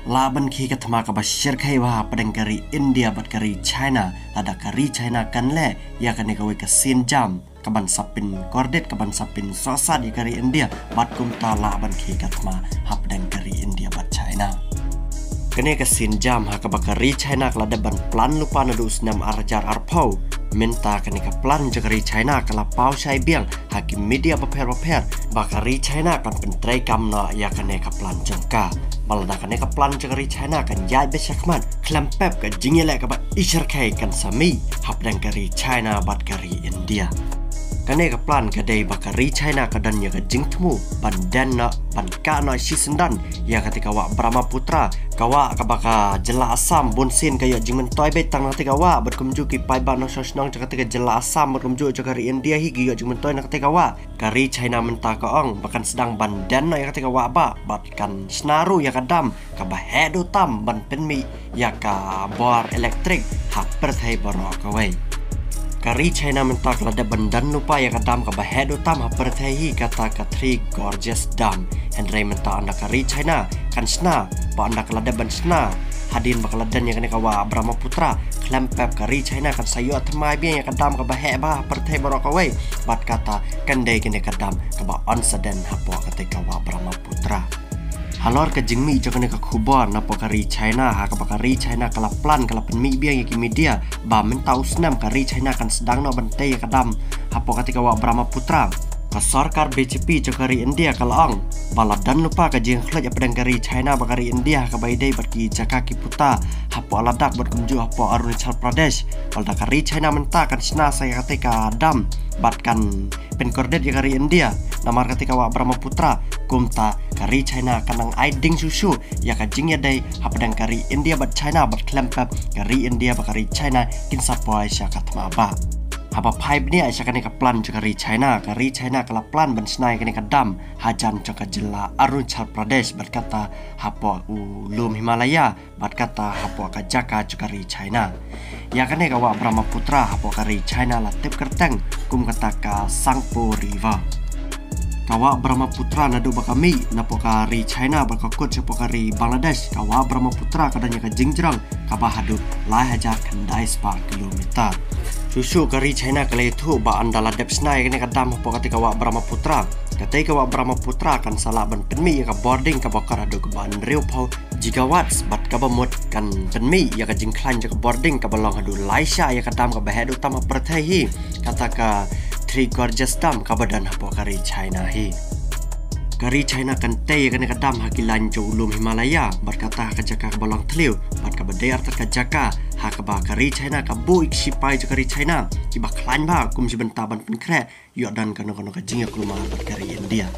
laban ki katma ka bashir khai wa padang kari India bat kari China lada kari China kan le ya kan ka we ka sin jam kaban sapin kordet kaban sapin sosa di kari India bat kum ta laban ki katma ha padang kari India bat China kene ka sin jam ha ka bakari China lada ban plan lupa na dus nam arjar arpau minta kene ka plan jakari China kala pau sai biang hakim media paper bakari China kan pentrai kamna ya kene ka plan jangka balada kene ka plan jakari China kan jai besakman klampep ka jingele ka ba isar kai kan sami hapdang kari China bat kari India kane ka plan ka dei bakari China ka dan ya ka jingtmu pandan na panka na sisendan ya ketika wa Brahmaputra kawa ka baka jela asam bonsin kaya jingmen toy betang na ketika wa berkumju ki pai ba no sosnong ketika jela asam berkumju jakari India hi gi jingmen toy na ketika wa kari China menta ka ong bahkan sedang bandan na ya ketika wa ba batkan snaru ya ka dam ka ba hedu tam ban penmi ya ka bor elektrik ha perthai baro ka wei kari China mentak lada bandan lupa ya kadam ka bahed utam haperthehi kata ka Three Gorges Dam Henry menta anda kari China kan sna pa anda lada ban sna hadin bakaladan yang kene kawa Brahmaputra klempep kari China kan sayu atmai biang ya kadam ka bahe ba perthai barokawai bat kata kandai kene kadam ka ba onsaden hapo kate kawa Brahmaputra halor ke jingmi jokane ka khubor na pokari China ha ka pakari China kala plan kala penmi biang ya ki media ba minta usnam kari China kan sedang no bantai ya kadam hapo ketika wa Brahmaputra ka sarkar BJP jokari India kala ong baladan lupa ka jing khlat ya pedang kari China bakari India ka baidai barki jaka ki puta hapo aladak bar kumju hapo Arunachal Pradesh balda kari China menta kan sna saya ketika dam batkan penkordet ya kari India namar ketika wa Brahmaputra kumta kari China kanang aiding susu ya kajing ya dai hapadang kari India bat China bat klempap kari India bakari China kin sapoi syakat maba haba pipe ni aisyah kane ka plan kari China kala plan ban snai kane ka dam hajan jaka jela Arunachal Pradesh berkata hapo ulum Himalaya berkata hapo ka jaka kari China ya kane ka wa Brahmaputra hapo kari China la tip kerteng kum kata ka Sangpo River kawa Brahmaputra nadu bakami napo kari China bakakut sepo kari Bangladesh kawa Brahmaputra kadanya ka jingjrang kaba hadu lai hajar kandai spa kilometer susu kari China kala itu ba andala dep snai kene kadam hapo ketika wa Brahmaputra ketika wa Brahmaputra kan salah ban penmi ya ka boarding ka bakar adu ke ban riu pau gigawatts bat ka bamut kan penmi ya ka jingklan ja ka boarding ka balong hadu laisha ya kadam ka bahedu tama perthehi kata ka Three Gorges Dam kabadan hapo kari China hi kari China kan te kene kadam hakilan ulum Himalaya berkata ka jaka ka balong tliu bat ka badai arta ka jaka ha ka ba kari China ka bu iksipai kari China ki ba klan ba kum si bentaban penkre yo dan kano ka jingya kulma bat kari India